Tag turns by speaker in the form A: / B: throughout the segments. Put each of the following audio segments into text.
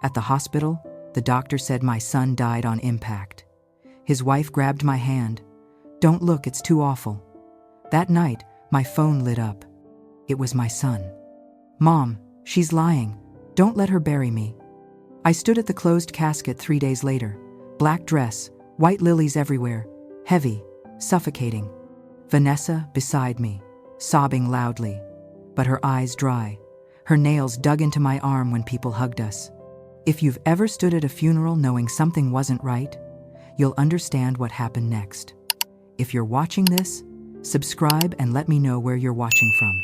A: At the hospital, the doctor said my son died on impact. His wife grabbed my hand. "Don't look, it's too awful." That night, my phone lit up. It was my son. "Mom, she's lying. Don't let her bury me." I stood at the closed casket 3 days later. Black dress, white lilies everywhere, heavy, suffocating. Vanessa beside me, sobbing loudly, but her eyes dry. Her nails dug into my arm when people hugged us. If you've ever stood at a funeral knowing something wasn't right, you'll understand what happened next. If you're watching this, subscribe and let me know where you're watching from.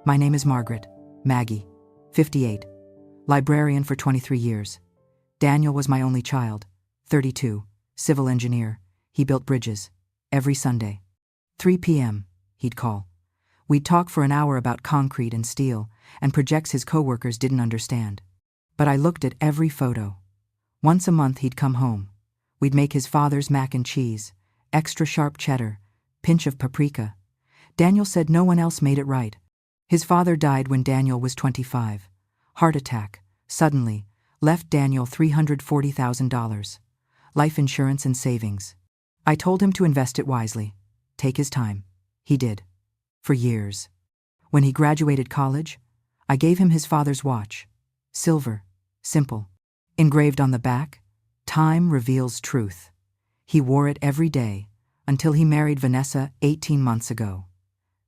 A: My name is Margaret, Maggie, 58, librarian for 23 years. Daniel was my only child, 32, civil engineer. He built bridges. Every Sunday, 3 p.m., he'd call. We'd talk for an hour about concrete and steel and projects his coworkers didn't understand. But I looked at every photo. Once a month he'd come home. We'd make his father's mac and cheese, extra sharp cheddar, pinch of paprika. Daniel said no one else made it right. His father died when Daniel was 25. Heart attack, suddenly, left Daniel $340,000. Life insurance and savings. I told him to invest it wisely. Take his time. He did. For years. When he graduated college, I gave him his father's watch. Silver. Simple. Engraved on the back, "Time reveals truth." He wore it every day, until he married Vanessa 18 months ago.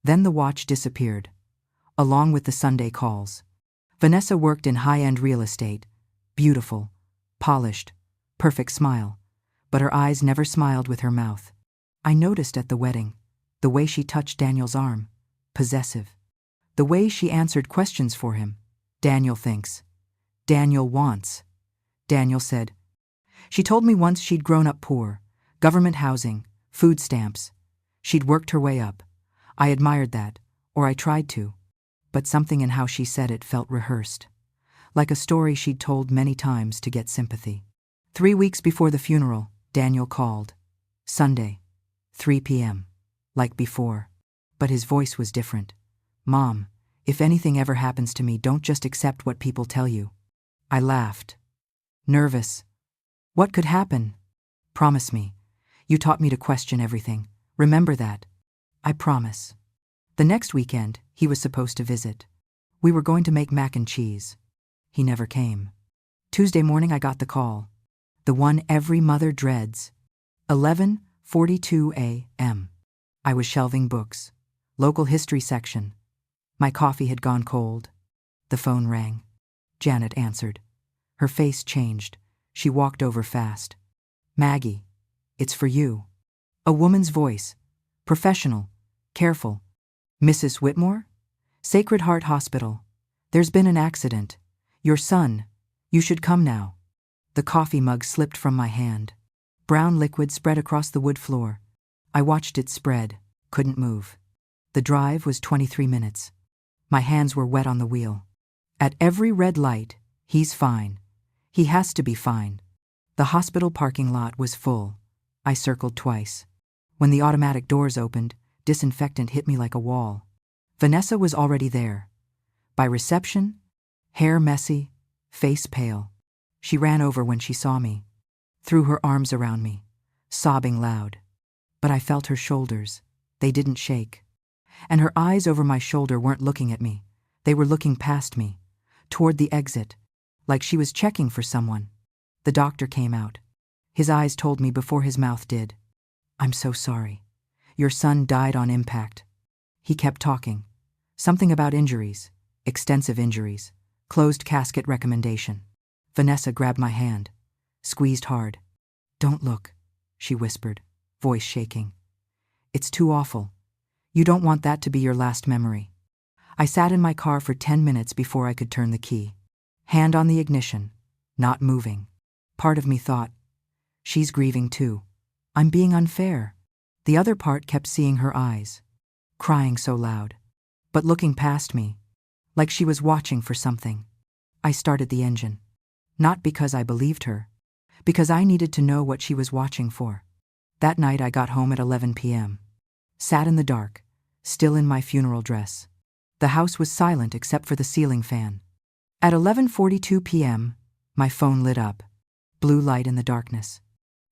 A: Then the watch disappeared, along with the Sunday calls. Vanessa worked in high-end real estate. Beautiful, polished, perfect smile. But her eyes never smiled with her mouth. I noticed at the wedding, the way she touched Daniel's arm, possessive. The way she answered questions for him. Daniel thinks. Daniel wants. Daniel said. She told me once she'd grown up poor, government housing, food stamps. She'd worked her way up. I admired that, or I tried to. But something in how she said it felt rehearsed. Like a story she'd told many times to get sympathy. 3 weeks before the funeral, Daniel called. Sunday, 3 p.m., like before. But his voice was different. "Mom, if anything ever happens to me, don't just accept what people tell you." I laughed. Nervous. "What could happen?" "Promise me. You taught me to question everything. Remember that." "I promise." The next weekend, he was supposed to visit. We were going to make mac and cheese. He never came. Tuesday morning I got the call. The one every mother dreads. 11:42 a.m. I was shelving books. Local history section. My coffee had gone cold. The phone rang. Janet answered. Her face changed. She walked over fast. "Maggie, it's for you." A woman's voice. Professional. Careful. "Mrs. Whitmore? Sacred Heart Hospital. There's been an accident. Your son. You should come now." The coffee mug slipped from my hand. Brown liquid spread across the wood floor. I watched it spread, couldn't move. The drive was 23 minutes. My hands were wet on the wheel. At every red light, "He's fine. He has to be fine." The hospital parking lot was full. I circled twice. When the automatic doors opened, disinfectant hit me like a wall. Vanessa was already there. By reception, hair messy, face pale. She ran over when she saw me, threw her arms around me, sobbing loud. But I felt her shoulders. They didn't shake. And her eyes over my shoulder weren't looking at me. They were looking past me, toward the exit, like she was checking for someone. The doctor came out. His eyes told me before his mouth did. "I'm so sorry. Your son died on impact." He kept talking. Something about injuries, extensive injuries, closed casket recommendation. Vanessa grabbed my hand, squeezed hard. "Don't look," she whispered, voice shaking. "It's too awful. You don't want that to be your last memory." I sat in my car for 10 minutes before I could turn the key. Hand on the ignition, not moving. Part of me thought, she's grieving too. I'm being unfair. The other part kept seeing her eyes, crying so loud, but looking past me, like she was watching for something. I started the engine. Not because I believed her, because I needed to know what she was watching for. That night I got home at 11 p.m. Sat in the dark, still in my funeral dress. The house was silent except for the ceiling fan. At 11:42 p.m., My phone lit up. Blue light in the darkness.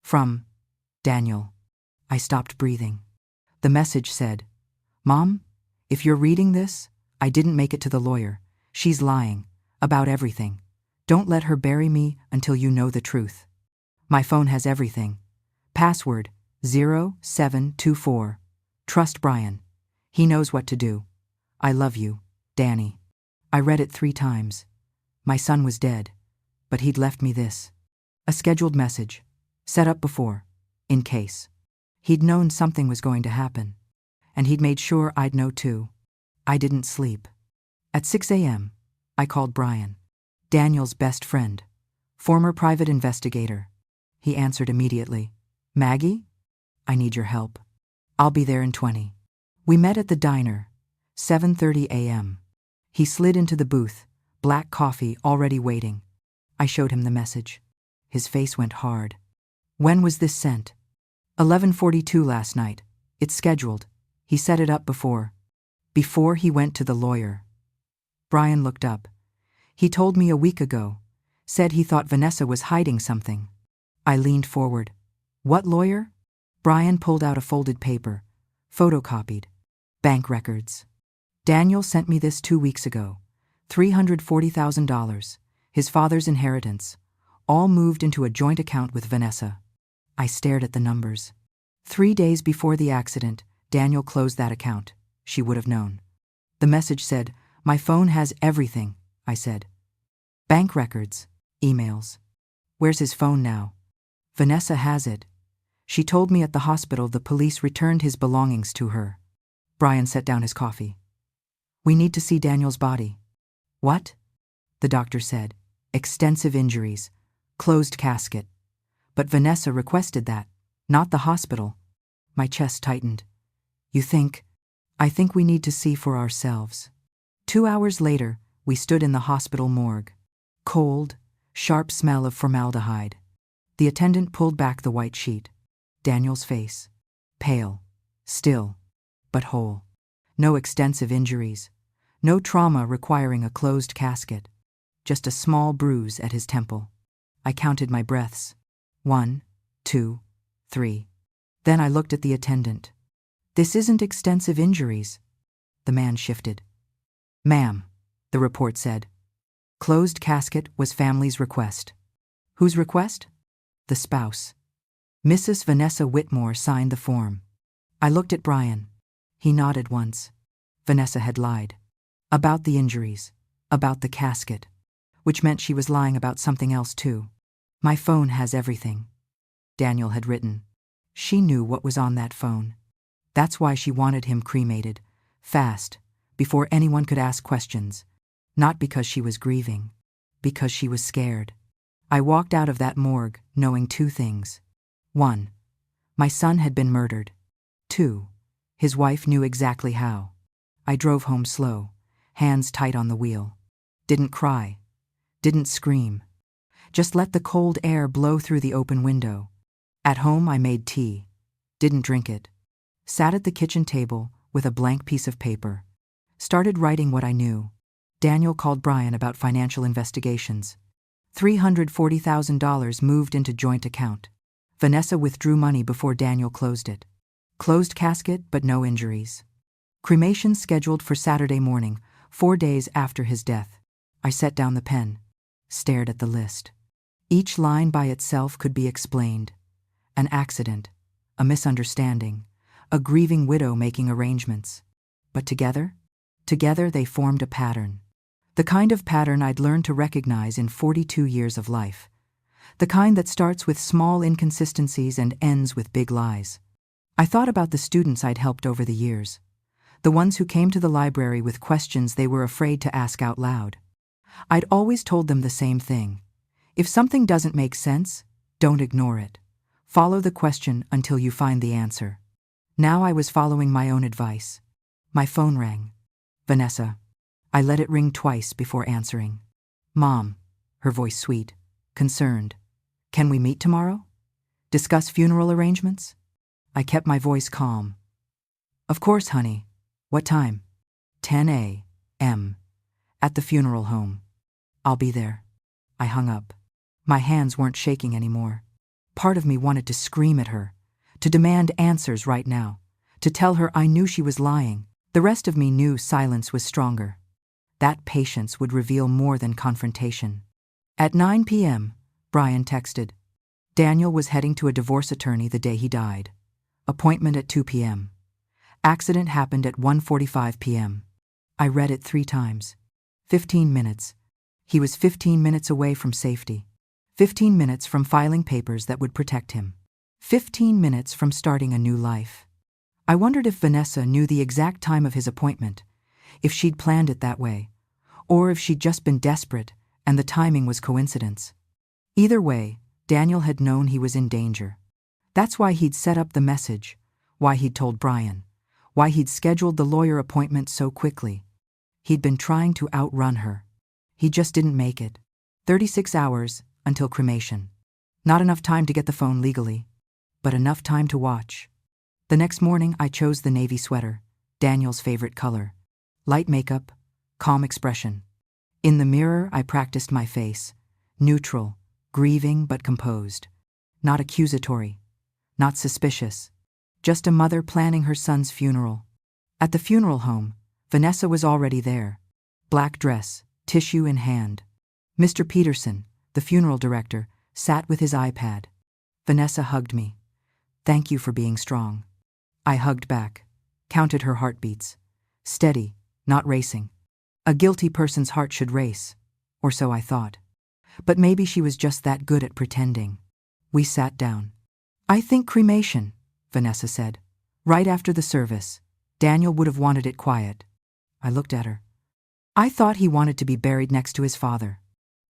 A: From Daniel. I stopped breathing. The message said, "Mom, if you're reading this, I didn't make it to the lawyer. She's lying. About everything. Don't let her bury me until you know the truth. My phone has everything. Password 0724. Trust Brian. He knows what to do. I love you, Danny." I read it 3 times. My son was dead, but he'd left me this. A scheduled message, set up before, in case. He'd known something was going to happen, and he'd made sure I'd know too. I didn't sleep. At 6 a.m., I called Brian, Daniel's best friend, former private investigator. He answered immediately. "Maggie? I need your help. I'll be there in 20. We met at the diner, 7:30 a.m. He slid into the booth, black coffee already waiting. I showed him the message. His face went hard. "When was this sent?" 11:42 last night. It's scheduled. He set it up before he went to the lawyer. Brian looked up. "He told me a week ago. Said he thought Vanessa was hiding something." I leaned forward. "What lawyer?" Brian pulled out a folded paper, photocopied. "Bank records. Daniel sent me this 2 weeks ago. $340,000, his father's inheritance, all moved into a joint account with Vanessa." I stared at the numbers. 3 days before the accident, Daniel closed that account. She would have known. The message said, "My phone has everything," I said. "Bank records, emails. Where's his phone now?" "Vanessa has it. She told me at the hospital the police returned his belongings to her." Brian set down his coffee. "We need to see Daniel's body." "What?" The doctor said. "Extensive injuries. Closed casket. But Vanessa requested that, not the hospital." My chest tightened. "You think?" "I think we need to see for ourselves." 2 hours later, we stood in the hospital morgue. Cold, sharp smell of formaldehyde. The attendant pulled back the white sheet. Daniel's face. Pale. Still. But whole. No extensive injuries. No trauma requiring a closed casket. Just a small bruise at his temple. I counted my breaths. 1, 2, 3. Then I looked at the attendant. "This isn't extensive injuries." The man shifted. "Ma'am," the report said. "Closed casket was family's request." Whose request? The spouse. Mrs. Vanessa Whitmore signed the form. I looked at Brian. He nodded once. Vanessa had lied. About the injuries. About the casket. Which meant she was lying about something else too. "My phone has everything," Daniel had written. She knew what was on that phone. That's why she wanted him cremated. Fast. Before anyone could ask questions. Not because she was grieving. Because she was scared. I walked out of that morgue knowing 2 things. 1. My son had been murdered. 2. His wife knew exactly how. I drove home slow, hands tight on the wheel. Didn't cry. Didn't scream. Just let the cold air blow through the open window. At home I made tea. Didn't drink it. Sat at the kitchen table with a blank piece of paper. Started writing what I knew. Daniel called Brian about financial investigations. $340,000 moved into joint account. Vanessa withdrew money before Daniel closed it. Closed casket, but no injuries. Cremation scheduled for Saturday morning, 4 days after his death. I set down the pen. Stared at the list. Each line by itself could be explained. An accident. A misunderstanding. A grieving widow making arrangements. But together? Together they formed a pattern. The kind of pattern I'd learned to recognize in 42 years of life. The kind that starts with small inconsistencies and ends with big lies. I thought about the students I'd helped over the years. The ones who came to the library with questions they were afraid to ask out loud. I'd always told them the same thing. If something doesn't make sense, don't ignore it. Follow the question until you find the answer. Now I was following my own advice. My phone rang. Vanessa. I let it ring twice before answering. "Mom," her voice sweet, concerned. "Can we meet tomorrow? Discuss funeral arrangements?" I kept my voice calm. "Of course, honey. What time?" 10 a.m. At the funeral home. "I'll be there." I hung up. My hands weren't shaking anymore. Part of me wanted to scream at her, to demand answers right now, to tell her I knew she was lying. The rest of me knew silence was stronger. That patience would reveal more than confrontation. At 9 p.m., Brian texted. Daniel was heading to a divorce attorney the day he died. Appointment at 2 p.m. Accident happened at 1:45 p.m. I read it 3 times. 15 minutes. He was 15 minutes away from safety. 15 minutes from filing papers that would protect him. 15 minutes from starting a new life. I wondered if Vanessa knew the exact time of his appointment, if she'd planned it that way, or if she'd just been desperate and the timing was coincidence. Either way, Daniel had known he was in danger. That's why he'd set up the message, why he'd told Brian, why he'd scheduled the lawyer appointment so quickly. He'd been trying to outrun her. He just didn't make it. 36 hours until cremation. Not enough time to get the phone legally, but enough time to watch. The next morning I chose the navy sweater, Daniel's favorite color. Light makeup, calm expression. In the mirror I practiced my face, neutral, grieving but composed. Not accusatory, not suspicious. Just a mother planning her son's funeral. At the funeral home, Vanessa was already there. Black dress, tissue in hand. Mr. Peterson, the funeral director, sat with his iPad. Vanessa hugged me. Thank you for being strong. I hugged back, counted her heartbeats. Steady, not racing. A guilty person's heart should race, or so I thought. But maybe she was just that good at pretending. We sat down. I think cremation, Vanessa said. Right after the service. Daniel would have wanted it quiet. I looked at her. I thought he wanted to be buried next to his father.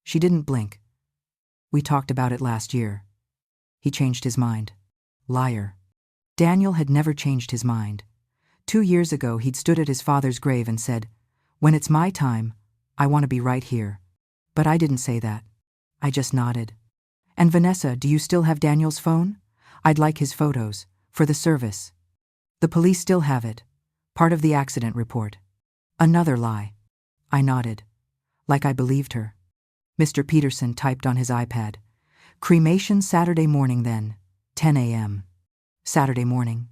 A: She didn't blink. We talked about it last year. He changed his mind. Liar. Daniel had never changed his mind. 2 years ago he'd stood at his father's grave and said, "When it's my time, I want to be right here." But I didn't say that. I just nodded. And Vanessa, do you still have Daniel's phone? I'd like his photos, for the service. The police still have it. Part of the accident report. Another lie. I nodded, like I believed her. Mr. Peterson typed on his iPad. Cremation Saturday morning then, 10 a.m. Saturday morning.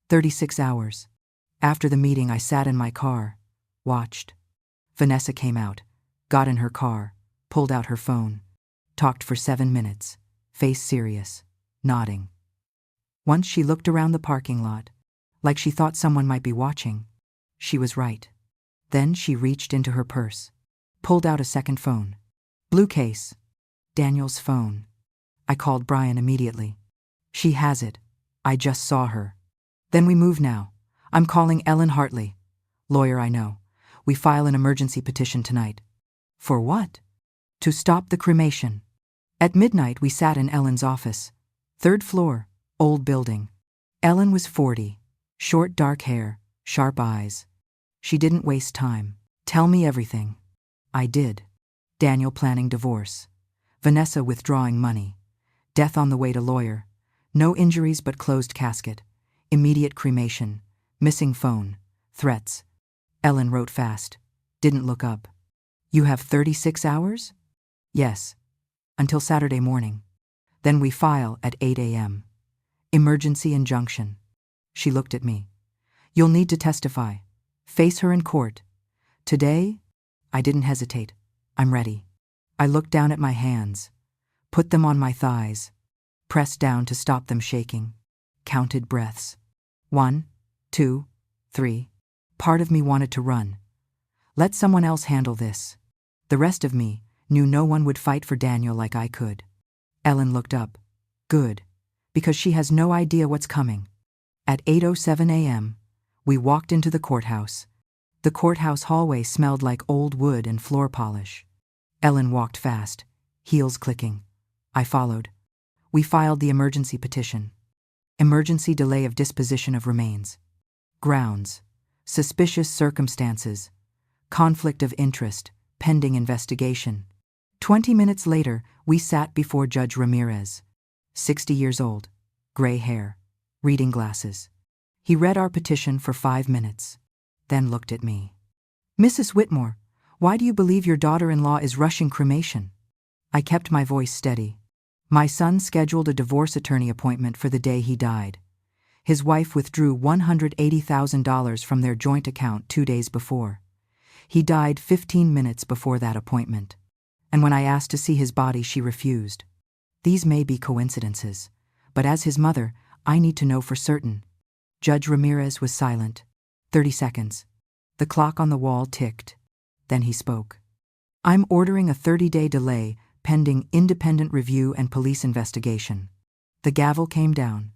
A: 36 hours. After the meeting I sat in my car, watched. Vanessa came out, got in her car, pulled out her phone, talked for 7 minutes, face serious, nodding. Once she looked around the parking lot, like she thought someone might be watching. She was right. Then she reached into her purse, pulled out a second phone. Blue case. Daniel's phone. I called Brian immediately. She has it. I just saw her. Then we move now. I'm calling Ellen Hartley. Lawyer I know. We file an emergency petition tonight. For what? To stop the cremation. At midnight we sat in Ellen's office. 3rd floor, old building. Ellen was 40. Short dark hair, sharp eyes. She didn't waste time. Tell me everything. I did. Daniel planning divorce. Vanessa withdrawing money. Death on the way to lawyer. No injuries but closed casket. Immediate cremation. Missing phone. Threats. Ellen wrote fast. Didn't look up. You have 36 hours? Yes. Until Saturday morning. Then we file at 8 a.m. Emergency injunction. She looked at me. You'll need to testify. Face her in court. Today? I didn't hesitate. I'm ready. I looked down at my hands, put them on my thighs, pressed down to stop them shaking, counted breaths. 1, 2, 3. Part of me wanted to run. Let someone else handle this. The rest of me knew no one would fight for Daniel like I could. Ellen looked up. Good, because she has no idea what's coming. At 8:07 a.m., we walked into the courthouse. The courthouse hallway smelled like old wood and floor polish. Ellen walked fast, heels clicking. I followed. We filed the emergency petition. Emergency delay of disposition of remains. Grounds. Suspicious circumstances. Conflict of interest. Pending investigation. 20 minutes later, we sat before Judge Ramirez. 60 years old. Gray hair. Reading glasses. He read our petition for 5 minutes. Then looked at me. Mrs. Whitmore, why do you believe your daughter-in-law is rushing cremation? I kept my voice steady. My son scheduled a divorce attorney appointment for the day he died. His wife withdrew $180,000 from their joint account 2 days before. He died 15 minutes before that appointment. And when I asked to see his body, she refused. These may be coincidences, but as his mother, I need to know for certain. Judge Ramirez was silent. 30 seconds. The clock on the wall ticked. Then he spoke. I'm ordering a 30-day delay pending independent review and police investigation. The gavel came down.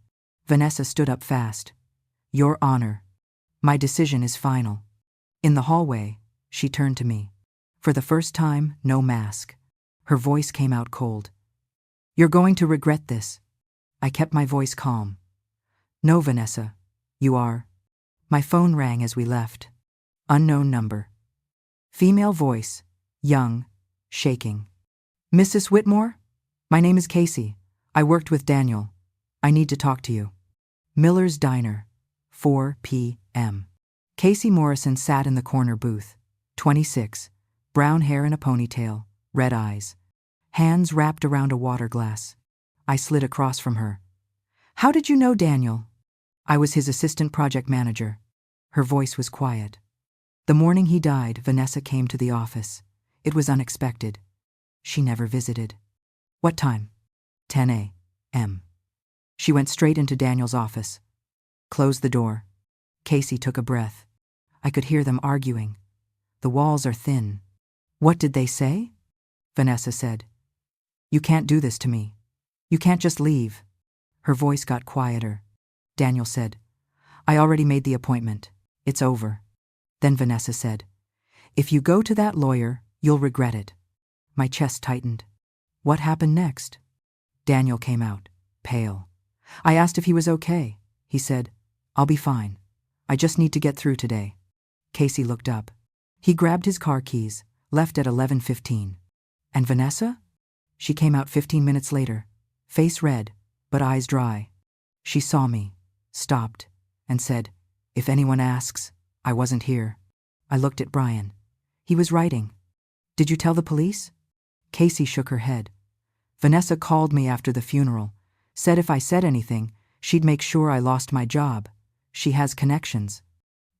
A: Vanessa stood up fast. Your Honor, my decision is final. In the hallway, she turned to me. For the first time, no mask. Her voice came out cold. You're going to regret this. I kept my voice calm. No, Vanessa, you are. My phone rang as we left. Unknown number. Female voice, young, shaking. Mrs. Whitmore? My name is Casey. I worked with Daniel. I need to talk to you. Miller's Diner, 4 p.m. Casey Morrison sat in the corner booth. 26, brown hair in a ponytail, red eyes. Hands wrapped around a water glass. I slid across from her. How did you know Daniel? I was his assistant project manager. Her voice was quiet. The morning he died, Vanessa came to the office. It was unexpected. She never visited. What time? 10 a.m. She went straight into Daniel's office. Closed the door. Casey took a breath. I could hear them arguing. The walls are thin. What did they say? Vanessa said. You can't do this to me. You can't just leave. Her voice got quieter. Daniel said, I already made the appointment. It's over. Then Vanessa said, if you go to that lawyer, you'll regret it. My chest tightened. What happened next? Daniel came out, pale. I asked if he was okay. He said, I'll be fine. I just need to get through today. Casey looked up. He grabbed his car keys, left at 11:15. And Vanessa? She came out 15 minutes later, face red, but eyes dry. She saw me, stopped, and said, if anyone asks, I wasn't here. I looked at Brian. He was writing. Did you tell the police? Casey shook her head. Vanessa called me after the funeral, said if I said anything, she'd make sure I lost my job. She has connections.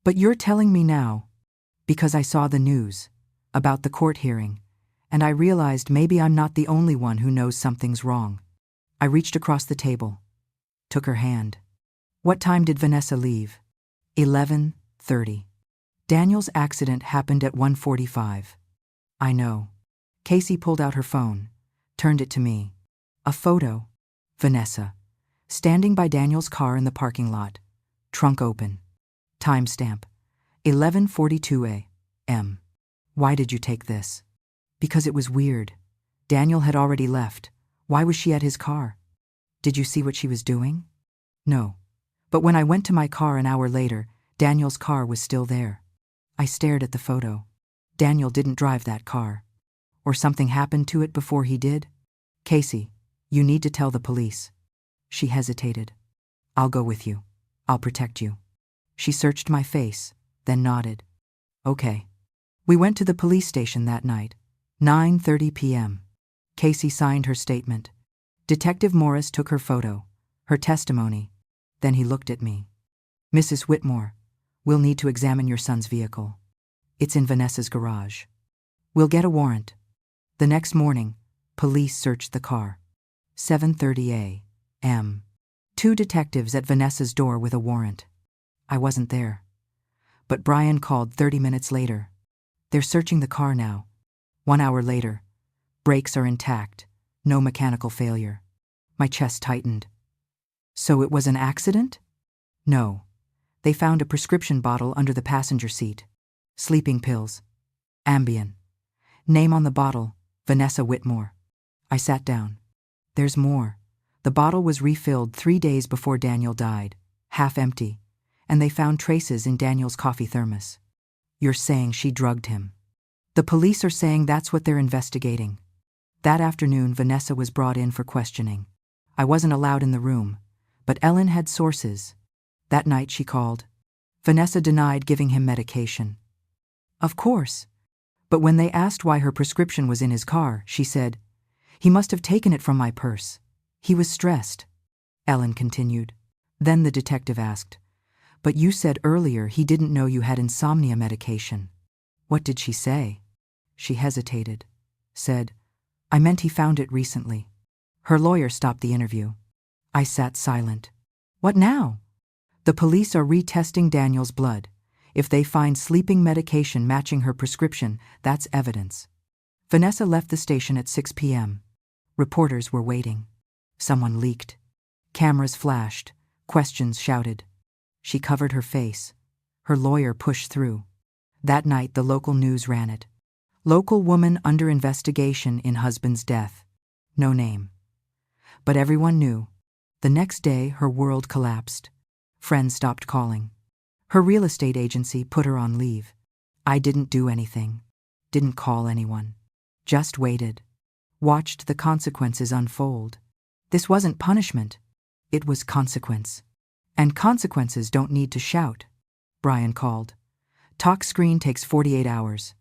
A: But you're telling me now, because I saw the news, about the court hearing, and I realized maybe I'm not the only one who knows something's wrong. I reached across the table, took her hand. What time did Vanessa leave? 11:30. Daniel's accident happened at 1:45. I know. Casey pulled out her phone, turned it to me. A photo. Vanessa, standing by Daniel's car in the parking lot, trunk open. Timestamp, 11:42 a.m. Why did you take this? Because it was weird. Daniel had already left. Why was she at his car? Did you see what she was doing? No. But when I went to my car an hour later, Daniel's car was still there. I stared at the photo. Daniel didn't drive that car. Or something happened to it before he did? Casey, you need to tell the police. She hesitated. I'll go with you. I'll protect you. She searched my face, then nodded. Okay. We went to the police station that night, 9:30 p.m. Casey signed her statement. Detective Morris took her photo, her testimony. Then he looked at me. Mrs. Whitmore, we'll need to examine your son's vehicle. It's in Vanessa's garage. We'll get a warrant. The next morning, police searched the car. 7:30 a.m. 2 detectives at Vanessa's door with a warrant. I wasn't there. But Brian called 30 minutes later. They're searching the car now. 1 hour later. Brakes are intact. No mechanical failure. My chest tightened. So it was an accident? No. They found a prescription bottle under the passenger seat. Sleeping pills. Ambien. Name on the bottle, Vanessa Whitmore. I sat down. There's more. The bottle was refilled 3 days before Daniel died, half empty, and they found traces in Daniel's coffee thermos. You're saying she drugged him. The police are saying that's what they're investigating. That afternoon, Vanessa was brought in for questioning. I wasn't allowed in the room, but Ellen had sources. That night she called. Vanessa denied giving him medication. Of course. But when they asked why her prescription was in his car, she said, He must have taken it from my purse. He was stressed. Ellen continued. Then the detective asked, "But you said earlier he didn't know you had insomnia medication." What did she say? She hesitated. Said, "I meant he found it recently." Her lawyer stopped the interview. I sat silent. What now? The police are retesting Daniel's blood. If they find sleeping medication matching her prescription, that's evidence. Vanessa left the station at 6 p.m. Reporters were waiting. Someone leaked. Cameras flashed. Questions shouted. She covered her face. Her lawyer pushed through. That night, the local news ran it. Local woman under investigation in husband's death. No name. But everyone knew. The next day, her world collapsed. Friends stopped calling. Her real estate agency put her on leave. I didn't do anything. Didn't call anyone. Just waited. Watched the consequences unfold. This wasn't punishment. It was consequence. And consequences don't need to shout. Brian called. Talk screen takes 48 hours.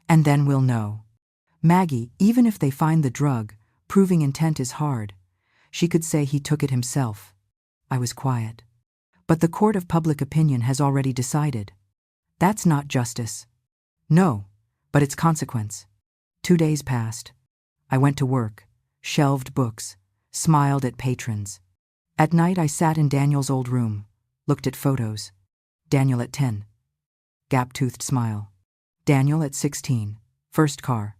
A: And then we'll know. Maggie, even if they find the drug, proving intent is hard. She could say he took it himself. I was quiet. But the court of public opinion has already decided. That's not justice. No, but it's consequence. 2 days passed. I went to work, shelved books, smiled at patrons. At night I sat in Daniel's old room, looked at photos. Daniel at 10. Gap-toothed smile. Daniel at 16. First car.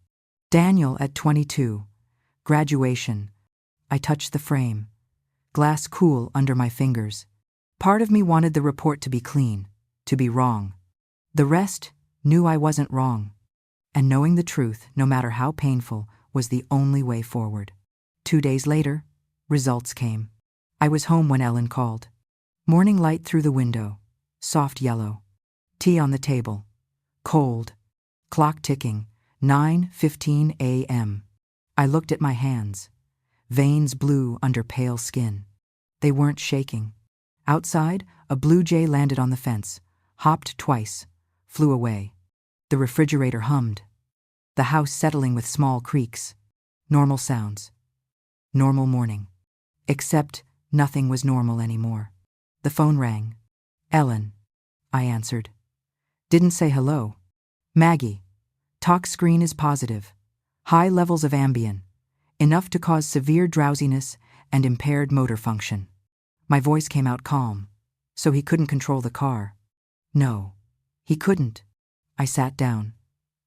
A: Daniel at 22. Graduation. I touched the frame. Glass cool under my fingers. Part of me wanted the report to be clean, to be wrong. The rest knew I wasn't wrong. And knowing the truth, no matter how painful, was the only way forward. 2 days later, results came. I was home when Ellen called. Morning light through the window. Soft yellow. Tea on the table. Cold. Clock ticking. 9:15 a.m. I looked at my hands. Veins blue under pale skin. They weren't shaking. Outside, a blue jay landed on the fence, hopped twice, flew away. The refrigerator hummed. The house settling with small creaks. Normal sounds. Normal morning. Except nothing was normal anymore. The phone rang. Ellen. I answered. Didn't say hello. Maggie. Talk screen is positive. High levels of Ambien. Enough to cause severe drowsiness and impaired motor function. My voice came out calm. So he couldn't control the car. No, he couldn't. I sat down.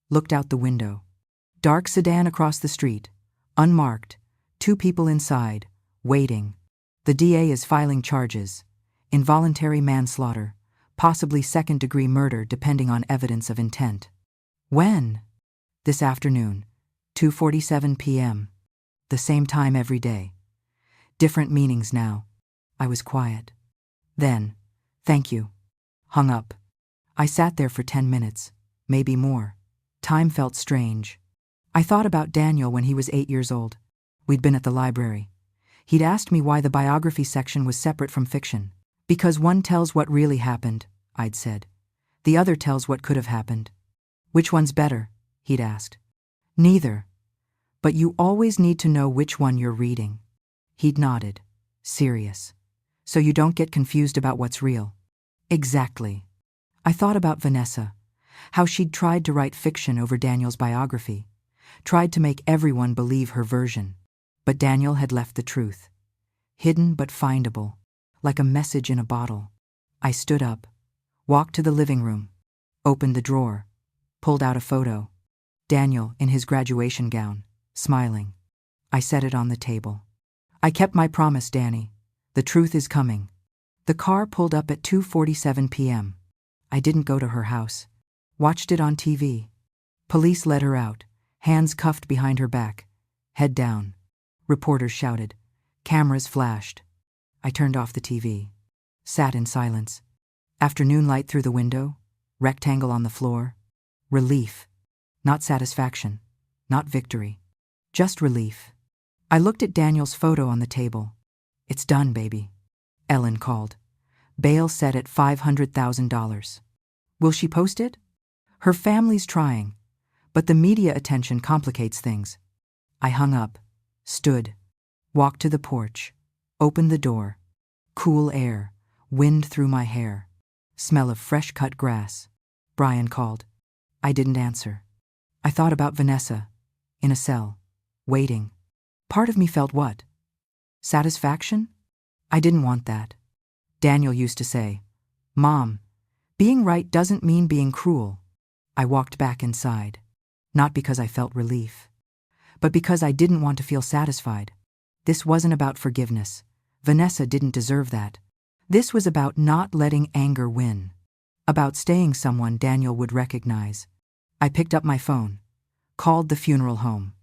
A: Looked out the window. Dark sedan across the street. Unmarked. 2 people inside. Waiting. The DA is filing charges. Involuntary manslaughter. Possibly second-degree murder depending on evidence of intent. When? This afternoon. 2:47 p.m. The same time every day. Different meanings now. I was quiet. Then, thank you. Hung up. I sat there for 10 minutes, maybe more. Time felt strange. I thought about Daniel when he was 8 years old. We'd been at the library. He'd asked me why the biography section was separate from fiction. Because one tells what really happened, I'd said. The other tells what could have happened. Which one's better? He'd asked. Neither. But you always need to know which one you're reading. He'd nodded. Serious. So you don't get confused about what's real. Exactly. I thought about Vanessa. How she'd tried to write fiction over Daniel's biography. Tried to make everyone believe her version. But Daniel had left the truth. Hidden but findable. Like a message in a bottle. I stood up. Walked to the living room. Opened the drawer. Pulled out a photo. Daniel in his graduation gown. Smiling. I set it on the table. I kept my promise, Danny. The truth is coming. The car pulled up at 2:47 p.m. I didn't go to her house. Watched it on TV. Police led her out, hands cuffed behind her back, head down. Reporters shouted. Cameras flashed. I turned off the TV. Sat in silence. Afternoon light through the window. Rectangle on the floor. Relief. Not satisfaction. Not victory. Just relief. I looked at Daniel's photo on the table. It's done, baby. Ellen called. Bail set at $500,000. Will she post it? Her family's trying, but the media attention complicates things. I hung up. Stood. Walked to the porch. Opened the door. Cool air. Wind through my hair. Smell of fresh cut grass. Brian called. I didn't answer. I thought about Vanessa. In a cell. Waiting. Part of me felt what? Satisfaction? I didn't want that. Daniel used to say, Mom, being right doesn't mean being cruel. I walked back inside. Not because I felt relief, but because I didn't want to feel satisfied. This wasn't about forgiveness. Vanessa didn't deserve that. This was about not letting anger win. About staying someone Daniel would recognize. I picked up my phone. Called the funeral home.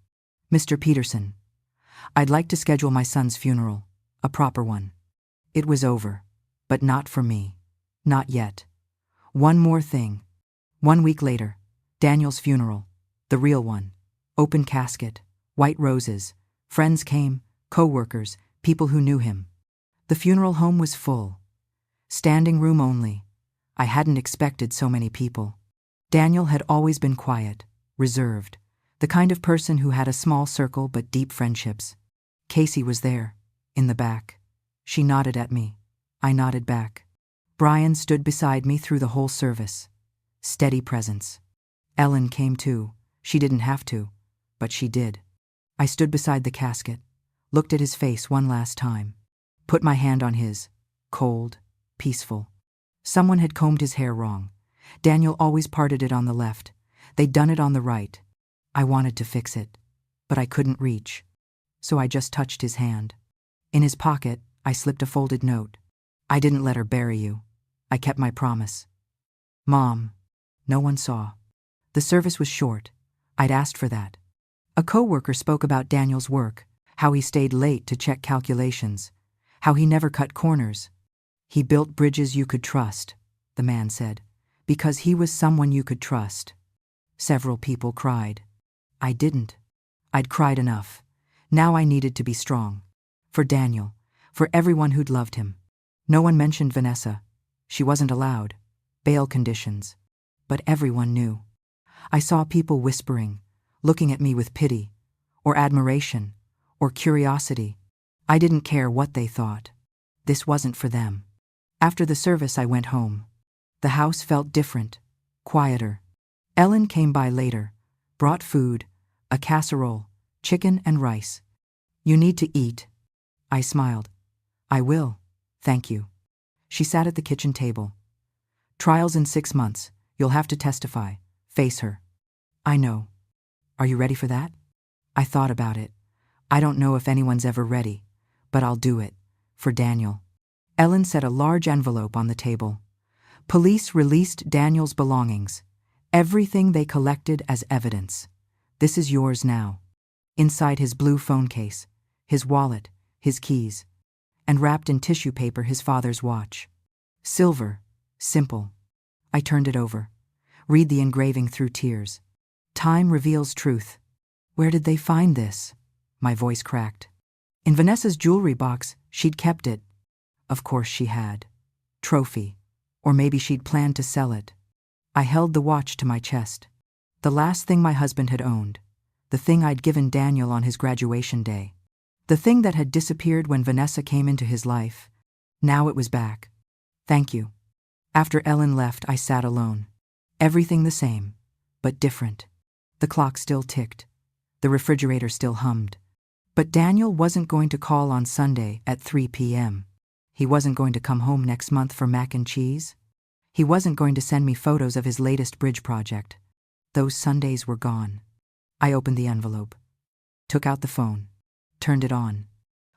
A: Mr. Peterson, I'd like to schedule my son's funeral, a proper one. It was over, but not for me. Not yet. One more thing. 1 week later, Daniel's funeral, the real one. Open casket, white roses. Friends came, co-workers, people who knew him. The funeral home was full. Standing room only. I hadn't expected so many people. Daniel had always been quiet, reserved, the kind of person who had a small circle but deep friendships. Casey was there, in the back. She nodded at me. I nodded back. Brian stood beside me through the whole service. Steady presence. Ellen came too. She didn't have to, but she did. I stood beside the casket, looked at his face one last time. Put my hand on his. Cold, peaceful. Someone had combed his hair wrong. Daniel always parted it on the left. They'd done it on the right. I wanted to fix it, but I couldn't reach. So I just touched his hand. In his pocket, I slipped a folded note. I didn't let her bury you. I kept my promise. Mom. No one saw. The service was short. I'd asked for that. A co-worker spoke about Daniel's work, how he stayed late to check calculations, how he never cut corners. He built bridges you could trust, the man said, because he was someone you could trust. Several people cried. I didn't. I'd cried enough. Now I needed to be strong. For Daniel, for everyone who'd loved him. No one mentioned Vanessa. She wasn't allowed. Bail conditions. But everyone knew. I saw people whispering, looking at me with pity, or admiration, or curiosity. I didn't care what they thought. This wasn't for them. After the service, I went home. The house felt different, quieter. Ellen came by later, brought food, a casserole, chicken and rice. You need to eat. I smiled. I will, thank you. She sat at the kitchen table. Trial's in 6 months. You'll have to testify. Face her. I know. Are you ready for that? I thought about it. I don't know if anyone's ever ready, but I'll do it. For Daniel. Ellen set a large envelope on the table. Police released Daniel's belongings. Everything they collected as evidence. This is yours now. Inside his blue phone case, his wallet, his keys, and wrapped in tissue paper his father's watch. Silver, simple. I turned it over. Read the engraving through tears. Time reveals truth. Where did they find this? My voice cracked. In Vanessa's jewelry box, she'd kept it. Of course she had. Trophy. Or maybe she'd planned to sell it. I held the watch to my chest. The last thing my husband had owned. The thing I'd given Daniel on his graduation day. The thing that had disappeared when Vanessa came into his life. Now it was back. Thank you. After Ellen left, I sat alone. Everything the same, but different. The clock still ticked. The refrigerator still hummed. But Daniel wasn't going to call on Sunday at 3 p.m. He wasn't going to come home next month for mac and cheese. He wasn't going to send me photos of his latest bridge project. Those Sundays were gone. I opened the envelope. Took out the phone. Turned it on.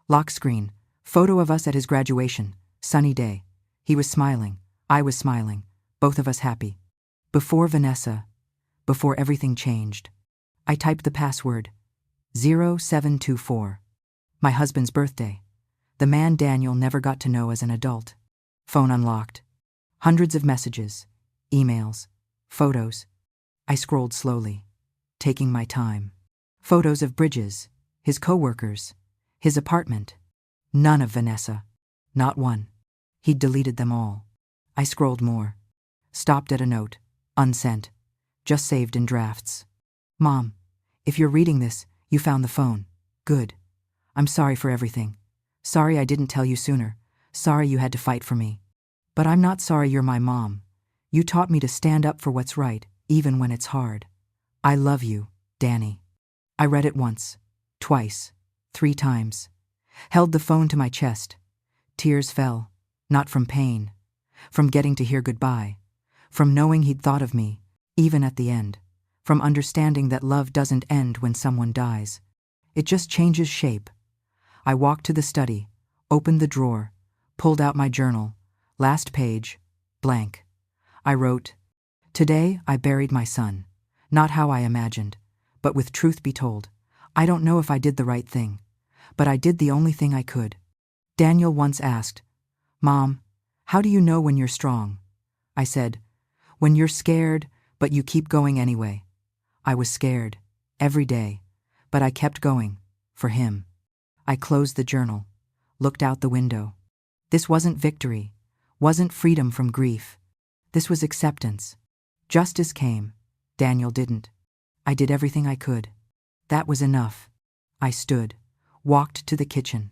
A: Lock screen. Photo of us at his graduation. Sunny day. He was smiling. I was smiling. Both of us happy. Before Vanessa. Before everything changed. I typed the password. 0724. My husband's birthday. The man Daniel never got to know as an adult. Phone unlocked. Hundreds of messages. Emails. Photos. I scrolled slowly. Taking my time. Photos of Bridges. His co-workers. His apartment. None of Vanessa. Not one. He'd deleted them all. I scrolled more. Stopped at a note. Unsent. Just saved in drafts. Mom, if you're reading this, you found the phone. Good. I'm sorry for everything. Sorry I didn't tell you sooner. Sorry you had to fight for me. But I'm not sorry you're my mom. You taught me to stand up for what's right, even when it's hard. I love you, Danny. I read it once, twice, 3 times. Held the phone to my chest. Tears fell, not from pain, from getting to hear goodbye, from knowing he'd thought of me, even at the end, from understanding that love doesn't end when someone dies. It just changes shape. I walked to the study, opened the drawer, pulled out my journal, last page, blank. I wrote, "Today I buried my son, not how I imagined, but with truth be told, I don't know if I did the right thing, but I did the only thing I could." Daniel once asked, "Mom, how do you know when you're strong?" I said, "When you're scared, but you keep going anyway." I was scared, every day, but I kept going, for him. I closed the journal, looked out the window. This wasn't victory, wasn't freedom from grief. This was acceptance. Justice came. Daniel didn't. I did everything I could. That was enough. I stood, walked to the kitchen,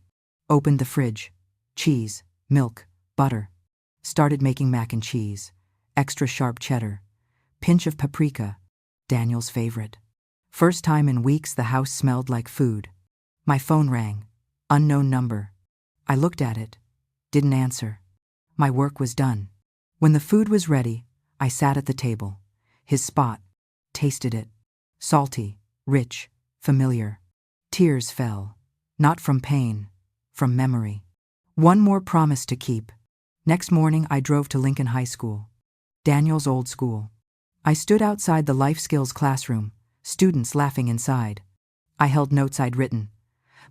A: opened the fridge. Cheese, milk, butter. Started making mac and cheese, extra sharp cheddar, pinch of paprika, Daniel's favorite. First time in weeks the house smelled like food. My phone rang. Unknown number. I looked at it. Didn't answer. My work was done. When the food was ready, I sat at the table. His spot. Tasted it. Salty, rich, familiar. Tears fell. Not from pain, from memory. One more promise to keep. Next morning I drove to Lincoln High School. Daniel's old school. I stood outside the life skills classroom, students laughing inside. I held notes I'd written,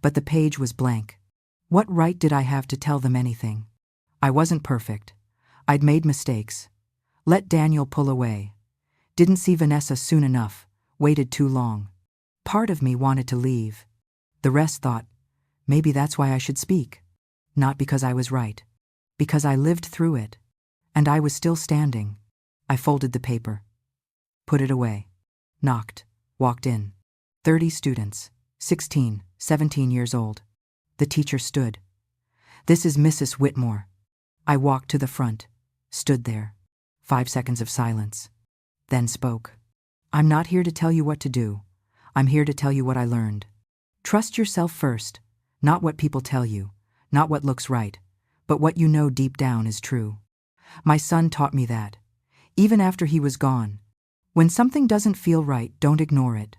A: but the page was blank. What right did I have to tell them anything? I wasn't perfect. I'd made mistakes. Let Daniel pull away. Didn't see Vanessa soon enough, waited too long. Part of me wanted to leave. The rest thought, maybe that's why I should speak. Not because I was right. Because I lived through it. And I was still standing. I folded the paper. Put it away. Knocked. Walked in. 30 students. 16, 17 years old. The teacher stood. "This is Mrs. Whitmore." I walked to the front. Stood there. 5 seconds of silence. Then spoke. "I'm not here to tell you what to do. I'm here to tell you what I learned. Trust yourself first. Not what people tell you. Not what looks right. But what you know deep down is true. My son taught me that. Even after he was gone. When something doesn't feel right, don't ignore it.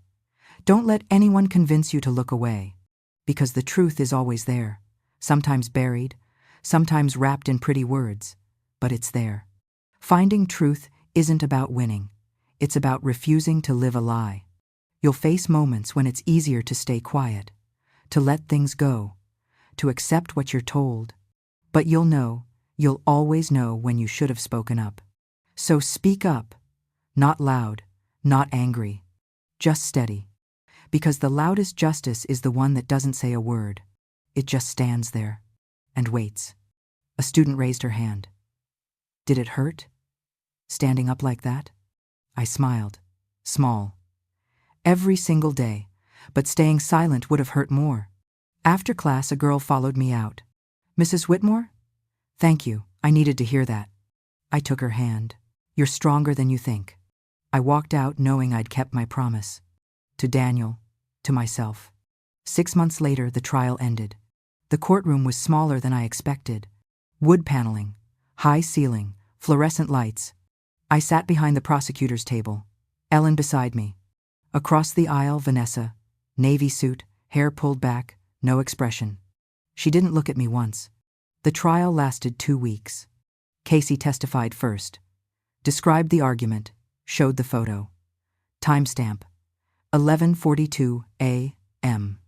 A: Don't let anyone convince you to look away. Because the truth is always there. Sometimes buried, sometimes wrapped in pretty words. But it's there. Finding truth isn't about winning. It's about refusing to live a lie. You'll face moments when it's easier to stay quiet, to let things go, to accept what you're told. But you'll always know when you should have spoken up. So speak up. Not loud, not angry. Just steady. Because the loudest justice is the one that doesn't say a word. It just stands there and waits. A student raised her hand. Did it hurt? Standing up like that? I smiled. Small. Every single day, but staying silent would have hurt more. After class, a girl followed me out. "Mrs. Whitmore? Thank you, I needed to hear that." I took her hand. "You're stronger than you think." I walked out knowing I'd kept my promise. To Daniel, to myself. 6 months later, the trial ended. The courtroom was smaller than I expected. Wood paneling, high ceiling, fluorescent lights. I sat behind the prosecutor's table. Ellen beside me. Across the aisle, Vanessa. Navy suit, hair pulled back, no expression. She didn't look at me once. The trial lasted 2 weeks. Casey testified first. Described the argument, showed the photo. Timestamp. 11:42 a.m.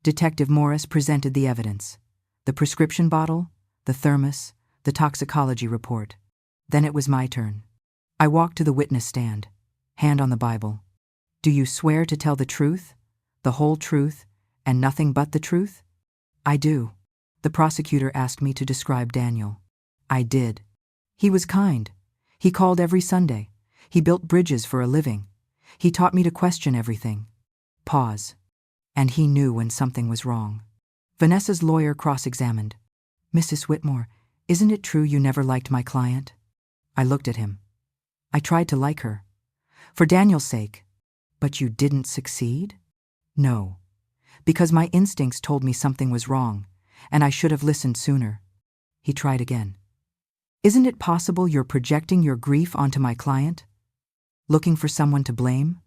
A: Detective Morris presented the evidence. The prescription bottle, the thermos, the toxicology report. Then it was my turn. I walked to the witness stand, hand on the Bible. "Do you swear to tell the truth, the whole truth, and nothing but the truth?" "I do." The prosecutor asked me to describe Daniel. I did. He was kind. He called every Sunday. He built bridges for a living. He taught me to question everything. Pause. And he knew when something was wrong. Vanessa's lawyer cross-examined. Mrs. Whitmore, isn't it true you never liked my client? I looked at him. I tried to like her. For Daniel's sake. But you didn't succeed? No. Because my instincts told me something was wrong, and I should have listened sooner. He tried again. Isn't it possible you're projecting your grief onto my client? Looking for someone to blame?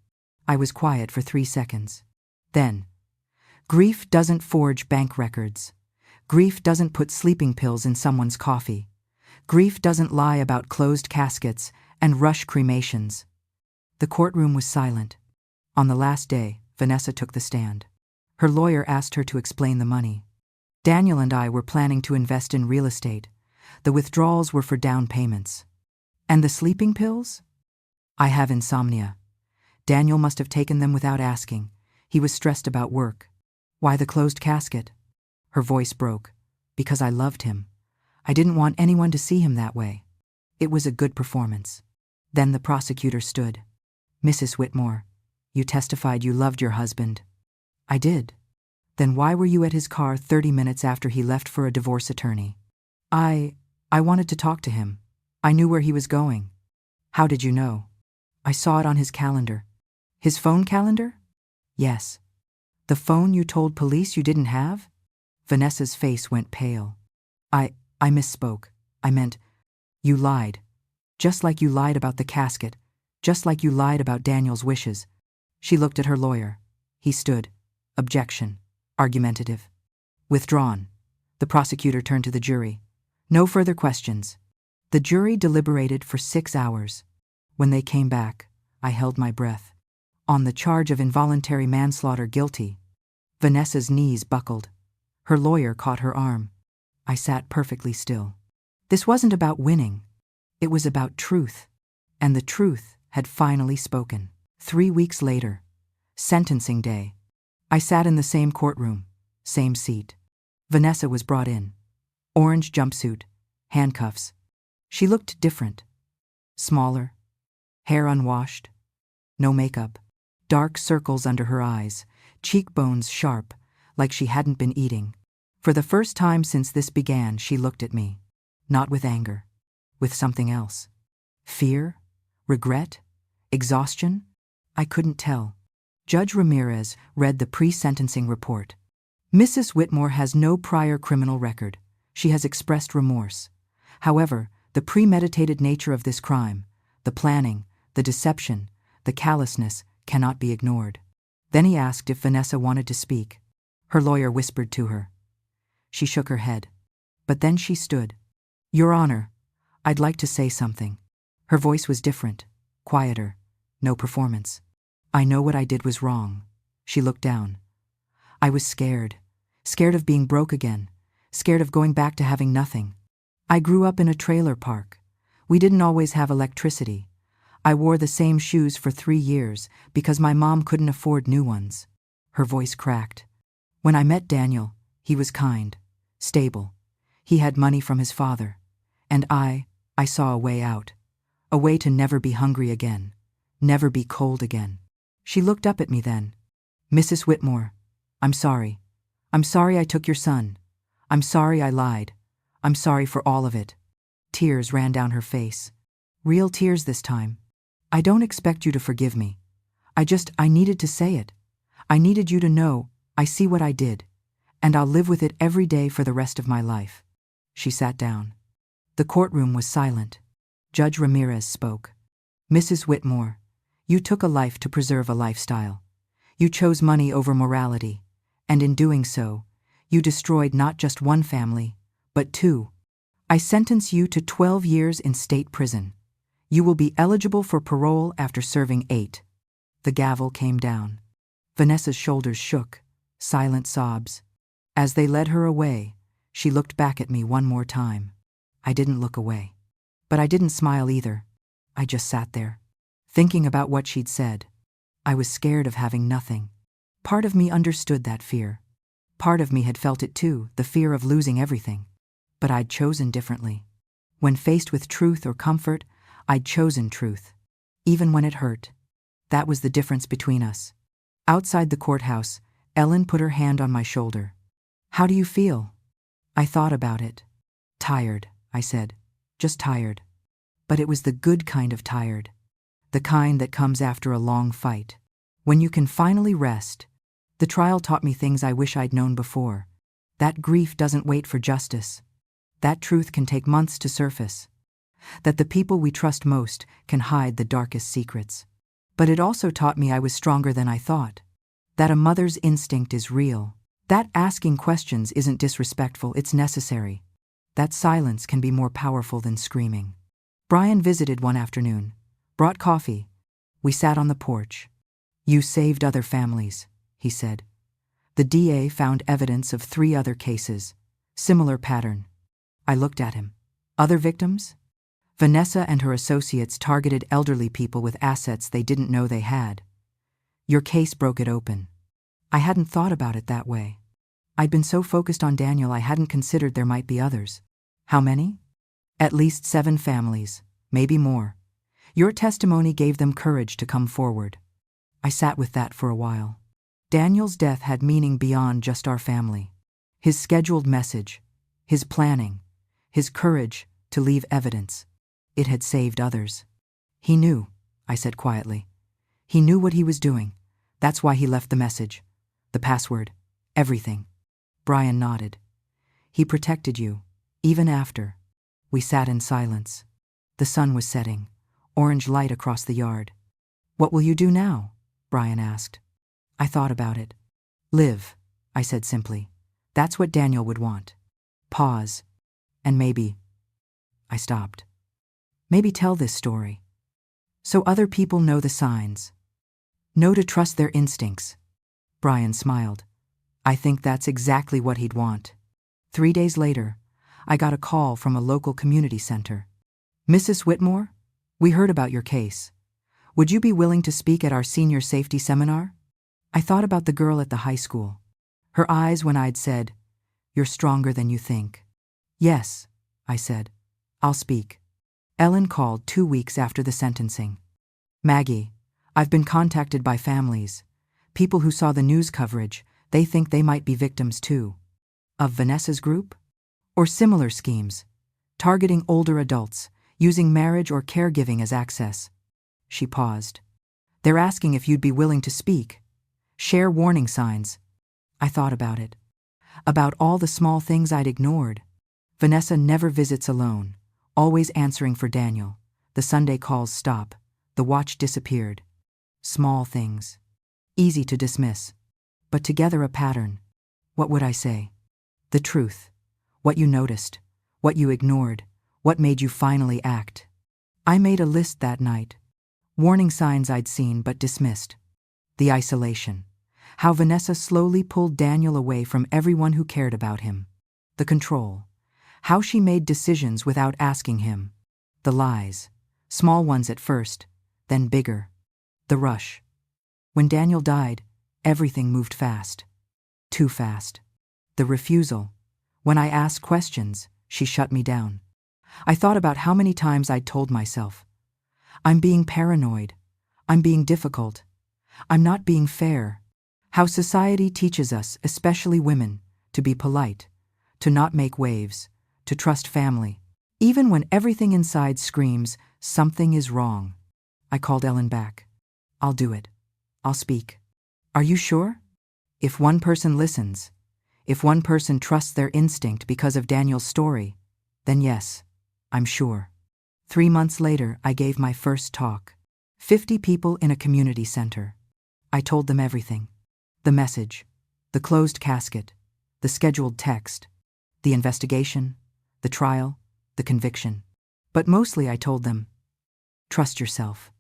A: I was quiet for 3 seconds. Then, grief doesn't forge bank records. Grief doesn't put sleeping pills in someone's coffee. Grief doesn't lie about closed caskets and rush cremations. The courtroom was silent. On the last day, Vanessa took the stand. Her lawyer asked her to explain the money. Daniel and I were planning to invest in real estate. The withdrawals were for down payments. And the sleeping pills? I have insomnia. Daniel must have taken them without asking. He was stressed about work. Why the closed casket? Her voice broke. Because I loved him. I didn't want anyone to see him that way. It was a good performance. Then the prosecutor stood. Mrs. Whitmore, you testified you loved your husband. I did. Then why were you at his car 30 minutes after he left for a divorce attorney? I wanted to talk to him. I knew where he was going. How did you know? I saw it on his calendar. His phone calendar? Yes. The phone you told police you didn't have? Vanessa's face went pale. I misspoke. I meant, you lied. Just like you lied about the casket. Just like you lied about Daniel's wishes. She looked at her lawyer. He stood. Objection. Argumentative. Withdrawn. The prosecutor turned to the jury. No further questions. The jury deliberated for 6 hours. When they came back, I held my breath. On the charge of involuntary manslaughter, guilty. Vanessa's knees buckled. Her lawyer caught her arm. I sat perfectly still. This wasn't about winning. It was about truth. And the truth had finally spoken. 3 weeks later, sentencing day. I sat in the same courtroom, same seat. Vanessa was brought in. Orange jumpsuit, handcuffs. She looked different. Smaller, hair unwashed, no makeup, dark circles under her eyes, cheekbones sharp, like she hadn't been eating. For the first time since this began, she looked at me. Not with anger, with something else. Fear? Regret? Exhaustion? I couldn't tell. Judge Ramirez read the pre-sentencing report. Mrs. Whitmore has no prior criminal record. She has expressed remorse. However, the premeditated nature of this crime, the planning, the deception, the callousness, cannot be ignored. Then he asked if Vanessa wanted to speak. Her lawyer whispered to her. She shook her head. But then she stood. Your Honor, I'd like to say something. Her voice was different, quieter, no performance. I know what I did was wrong. She looked down. I was scared. Scared of being broke again. Scared of going back to having nothing. I grew up in a trailer park. We didn't always have electricity. I wore the same shoes for 3 years because my mom couldn't afford new ones. Her voice cracked. When I met Daniel, he was kind, stable. He had money from his father. And I saw a way out. A way to never be hungry again. Never be cold again. She looked up at me then. Mrs. Whitmore, I'm sorry. I'm sorry I took your son. I'm sorry I lied. I'm sorry for all of it. Tears ran down her face. Real tears this time. I don't expect you to forgive me. I needed to say it. I needed you to know I see what I did, and I'll live with it every day for the rest of my life. She sat down. The courtroom was silent. Judge Ramirez spoke. Mrs. Whitmore, you took a life to preserve a lifestyle. You chose money over morality, and in doing so, you destroyed not just one family, but 2. I sentence you to 12 years in state prison. You will be eligible for parole after serving 8. The gavel came down. Vanessa's shoulders shook, silent sobs. As they led her away, she looked back at me one more time. I didn't look away. But I didn't smile either. I just sat there, thinking about what she'd said. I was scared of having nothing. Part of me understood that fear. Part of me had felt it too, the fear of losing everything. But I'd chosen differently. When faced with truth or comfort, I'd chosen truth. Even when it hurt. That was the difference between us. Outside the courthouse, Ellen put her hand on my shoulder. How do you feel? I thought about it. Tired, I said. Just tired. But it was the good kind of tired. The kind that comes after a long fight. When you can finally rest. The trial taught me things I wish I'd known before. That grief doesn't wait for justice. That truth can take months to surface. That the people we trust most can hide the darkest secrets. But it also taught me I was stronger than I thought. That a mother's instinct is real. That asking questions isn't disrespectful, it's necessary. That silence can be more powerful than screaming. Brian visited one afternoon. Brought coffee. We sat on the porch. You saved other families, he said. The DA found evidence of 3 other cases. Similar pattern. I looked at him. Other victims? Vanessa and her associates targeted elderly people with assets they didn't know they had. Your case broke it open. I hadn't thought about it that way. I'd been so focused on Daniel I hadn't considered there might be others. How many? At least 7 families, maybe more. Your testimony gave them courage to come forward. I sat with that for a while. Daniel's death had meaning beyond just our family. His scheduled message, his planning, his courage to leave evidence. It had saved others. He knew, I said quietly. He knew what he was doing. That's why he left the message. The password. Everything. Brian nodded. He protected you, even after. We sat in silence. The sun was setting, orange light across the yard. What will you do now? Brian asked. I thought about it. Live, I said simply. That's what Daniel would want. Pause. And maybe. I stopped. Maybe tell this story. So other people know the signs. Know to trust their instincts. Brian smiled. I think that's exactly what he'd want. 3 days later, I got a call from a local community center. Mrs. Whitmore, we heard about your case. Would you be willing to speak at our senior safety seminar? I thought about the girl at the high school. Her eyes when I'd said, You're stronger than you think. Yes, I said. I'll speak. Ellen called 2 weeks after the sentencing. Maggie, I've been contacted by families. People who saw the news coverage, they think they might be victims too. Of Vanessa's group? Or similar schemes, targeting older adults, using marriage or caregiving as access. She paused. They're asking if you'd be willing to speak. Share warning signs. I thought about it. About all the small things I'd ignored. Vanessa never visits alone, always answering for Daniel. The Sunday calls stop. The watch disappeared. Small things. Easy to dismiss. But together a pattern. What would I say? The truth. What you noticed. What you ignored. What made you finally act. I made a list that night. Warning signs I'd seen but dismissed. The isolation. How Vanessa slowly pulled Daniel away from everyone who cared about him. The control. How she made decisions without asking him. The lies. Small ones at first, then bigger. The rush. When Daniel died, everything moved fast. Too fast. The refusal. When I asked questions, she shut me down. I thought about how many times I'd told myself, I'm being paranoid. I'm being difficult. I'm not being fair. How society teaches us, especially women, to be polite, to not make waves, to trust family, even when everything inside screams, something is wrong. I called Ellen back. I'll do it. I'll speak. Are you sure? If one person listens, if one person trusts their instinct because of Daniel's story, then yes, I'm sure. 3 months later, I gave my first talk. 50 people in a community center. I told them everything. The message, the closed casket, the scheduled text, the investigation, the trial, the conviction. But mostly I told them, trust yourself.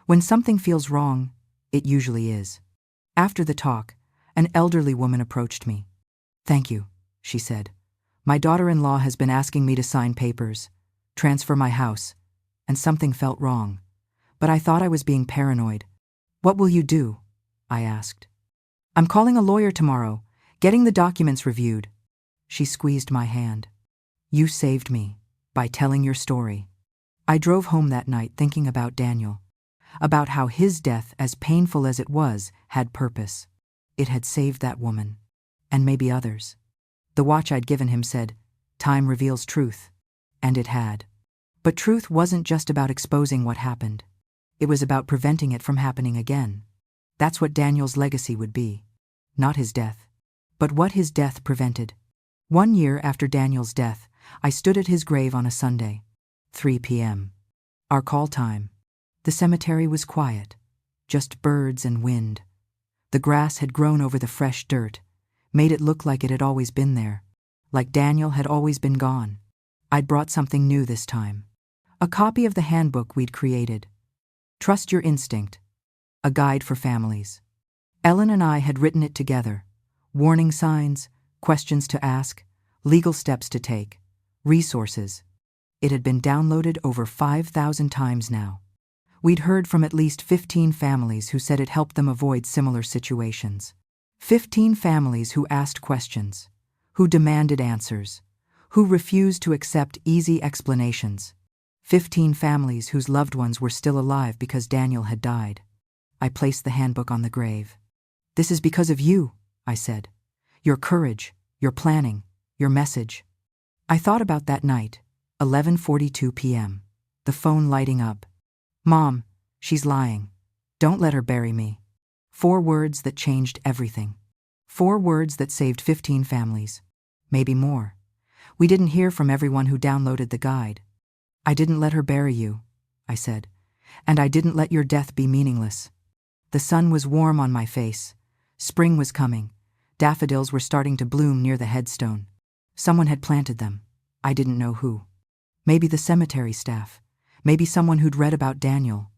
A: When something feels wrong, it usually is. After the talk, an elderly woman approached me. Thank you, she said. My daughter-in-law has been asking me to sign papers, transfer my house, and something felt wrong. But I thought I was being paranoid. What will you do? I asked. I'm calling a lawyer tomorrow, getting the documents reviewed. She squeezed my hand. You saved me by telling your story. I drove home that night thinking about Daniel, about how his death, as painful as it was, had purpose. It had saved that woman, and maybe others. The watch I'd given him said, "Time reveals truth." And it had. But truth wasn't just about exposing what happened. It was about preventing it from happening again. That's what Daniel's legacy would be. Not his death, but what his death prevented. 1 year after Daniel's death, I stood at his grave on a Sunday. 3 p.m. Our call time. The cemetery was quiet. Just birds and wind. The grass had grown over the fresh dirt, made it look like it had always been there. Like Daniel had always been gone. I'd brought something new this time. A copy of the handbook we'd created. Trust Your Instinct. A guide for families. Ellen and I had written it together. Warning signs, questions to ask, legal steps to take, resources. It had been downloaded over 5,000 times now. We'd heard from at least 15 families who said it helped them avoid similar situations. 15 families who asked questions, who demanded answers, who refused to accept easy explanations. 15 families whose loved ones were still alive because Daniel had died. I placed the handbook on the grave. "This is because of you," I said. "Your courage, your planning, your message." I thought about that night, 11:42 p.m., the phone lighting up. "Mom, she's lying. Don't let her bury me." 4 words that changed everything. 4 words that saved 15 families. Maybe more. We didn't hear from everyone who downloaded the guide. "I didn't let her bury you," I said, "and I didn't let your death be meaningless." The sun was warm on my face. Spring was coming. Daffodils were starting to bloom near the headstone. Someone had planted them. I didn't know who. Maybe the cemetery staff. Maybe someone who'd read about Daniel.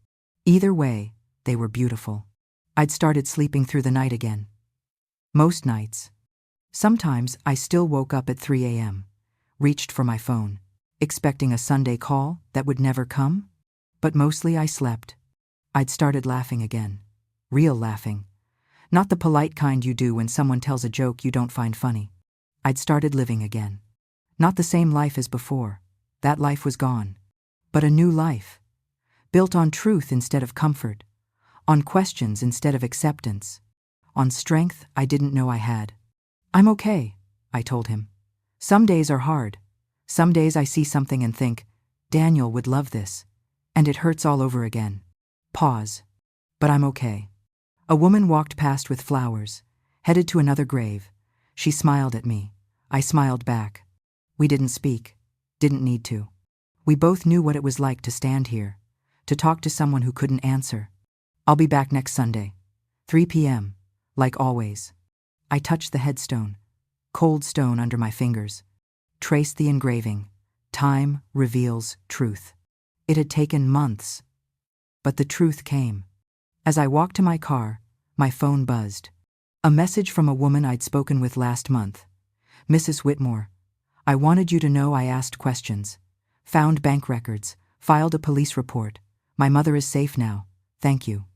A: Either way, they were beautiful. I'd started sleeping through the night again. Most nights. Sometimes I still woke up at 3 a.m., reached for my phone, expecting a Sunday call that would never come. But mostly I slept. I'd started laughing again. Real laughing. Not the polite kind you do when someone tells a joke you don't find funny. I'd started living again. Not the same life as before. That life was gone. But a new life. Built on truth instead of comfort. On questions instead of acceptance. On strength I didn't know I had. "I'm okay," I told him. "Some days are hard. Some days I see something and think, Daniel would love this. And it hurts all over again." Pause. "But I'm okay." A woman walked past with flowers, headed to another grave. She smiled at me. I smiled back. We didn't speak. Didn't need to. We both knew what it was like to stand here, to talk to someone who couldn't answer. "I'll be back next Sunday. 3 p.m., like always." I touched the headstone, cold stone under my fingers. Traced the engraving. "Time reveals truth." It had taken months. But the truth came. As I walked to my car, my phone buzzed. A message from a woman I'd spoken with last month. "Mrs. Whitmore, I wanted you to know I asked questions. Found bank records. Filed a police report. My mother is safe now. Thank you."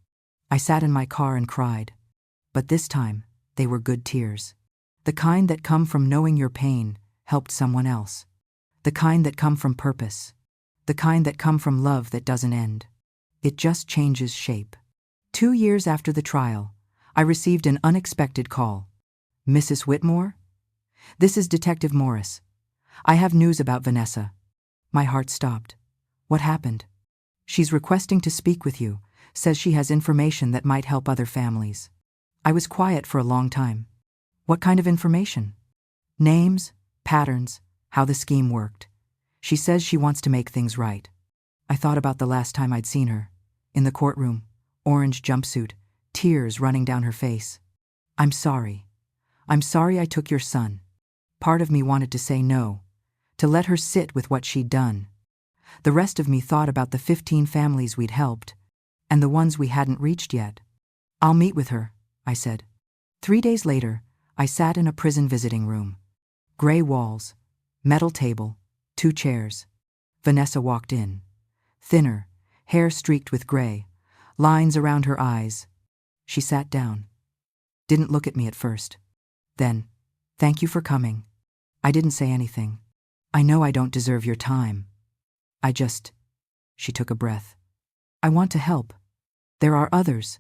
A: I sat in my car and cried. But this time, they were good tears. The kind that come from knowing your pain helped someone else. The kind that come from purpose. The kind that come from love that doesn't end. It just changes shape. 2 years after the trial, I received an unexpected call. "Mrs. Whitmore? This is Detective Morris. I have news about Vanessa." My heart stopped. "What happened?" "She's requesting to speak with you, says she has information that might help other families." I was quiet for a long time. "What kind of information?" "Names, patterns, how the scheme worked. She says she wants to make things right." I thought about the last time I'd seen her. In the courtroom, orange jumpsuit, tears running down her face. "I'm sorry. I'm sorry I took your son." Part of me wanted to say no, to let her sit with what she'd done. The rest of me thought about the 15 families we'd helped, and the ones we hadn't reached yet. "I'll meet with her," I said. 3 days later, I sat in a prison visiting room. Gray walls, metal table, 2 chairs. Vanessa walked in. Thinner, hair streaked with gray, lines around her eyes. She sat down. Didn't look at me at first. Then, "Thank you for coming." I didn't say anything. "I know I don't deserve your time. She took a breath. "I want to help. There are others.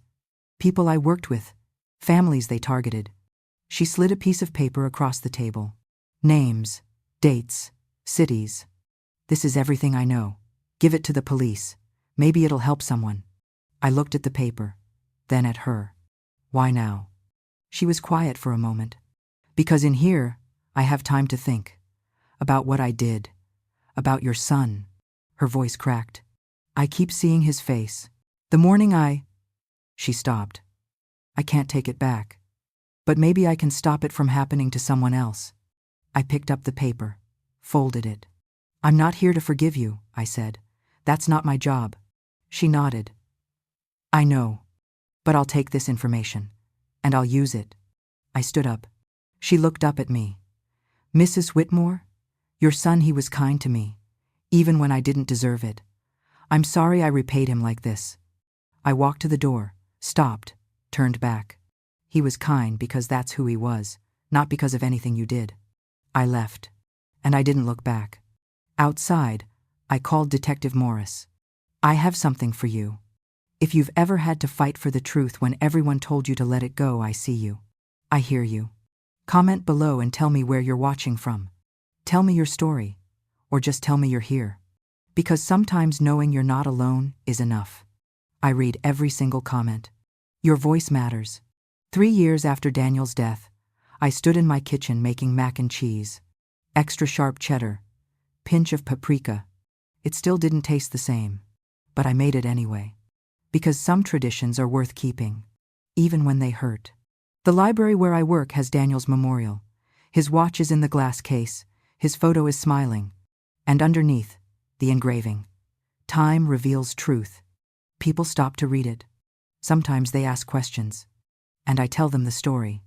A: People I worked with. Families they targeted." She slid a piece of paper across the table. Names, dates, cities. This is everything I know. Give it to the police. Maybe it'll help someone. I looked at the paper, then at her. Why now? She was quiet for a moment. Because in here, I have time to think. About what I did. About your son. Her voice cracked. I keep seeing his face. The morning She stopped. I can't take it back. But maybe I can stop it from happening to someone else. I picked up the paper, folded it. I'm not here to forgive you, I said. That's not my job. She nodded. I know. But I'll take this information. And I'll use it. I stood up. She looked up at me. Mrs. Whitmore? Your son, he was kind to me. Even when I didn't deserve it. I'm sorry I repaid him like this. I walked to the door, stopped, turned back. He was kind because that's who he was, not because of anything you did. I left. And I didn't look back. Outside, I called Detective Morris. I have something for you. If you've ever had to fight for the truth when everyone told you to let it go, I see you. I hear you. Comment below and tell me where you're watching from. Tell me your story. Or just tell me you're here. Because sometimes knowing you're not alone is enough. I read every single comment. Your voice matters. 3 years after Daniel's death, I stood in my kitchen making mac and cheese. Extra sharp cheddar. Pinch of paprika. It still didn't taste the same. But I made it anyway. Because some traditions are worth keeping. Even when they hurt. The library where I work has Daniel's memorial. His watch is in the glass case. His photo is smiling. And underneath, the engraving. Time reveals truth. People stop to read it. Sometimes they ask questions. And I tell them the story.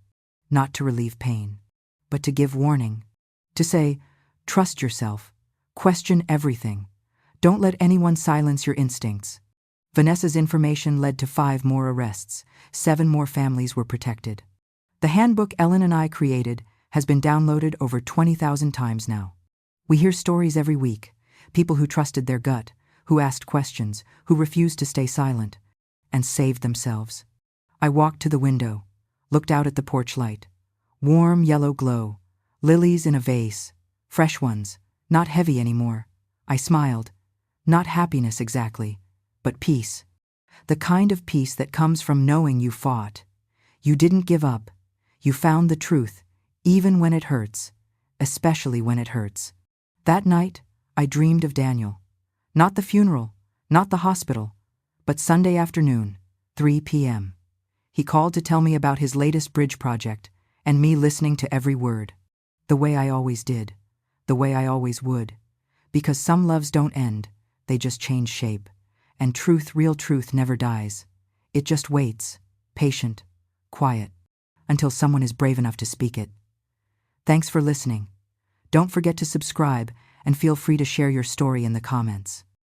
A: Not to relieve pain. But to give warning. To say, trust yourself. Question everything. Don't let anyone silence your instincts. Vanessa's information led to 5 more arrests. 7 more families were protected. The handbook Ellen and I created has been downloaded over 20,000 times now. We hear stories every week. People who trusted their gut, who asked questions, who refused to stay silent, and saved themselves. I walked to the window, looked out at the porch light. Warm yellow glow, lilies in a vase, fresh ones, not heavy anymore. I smiled. Not happiness exactly, but peace. The kind of peace that comes from knowing you fought. You didn't give up. You found the truth, even when it hurts, especially when it hurts. That night, I dreamed of Daniel. Not the funeral, not the hospital, but Sunday afternoon, 3 p.m. He called to tell me about his latest bridge project, and me listening to every word. The way I always did, the way I always would. Because some loves don't end, they just change shape. And truth, real truth, never dies. It just waits, patient, quiet, until someone is brave enough to speak it. Thanks for listening. Don't forget to subscribe and feel free to share your story in the comments.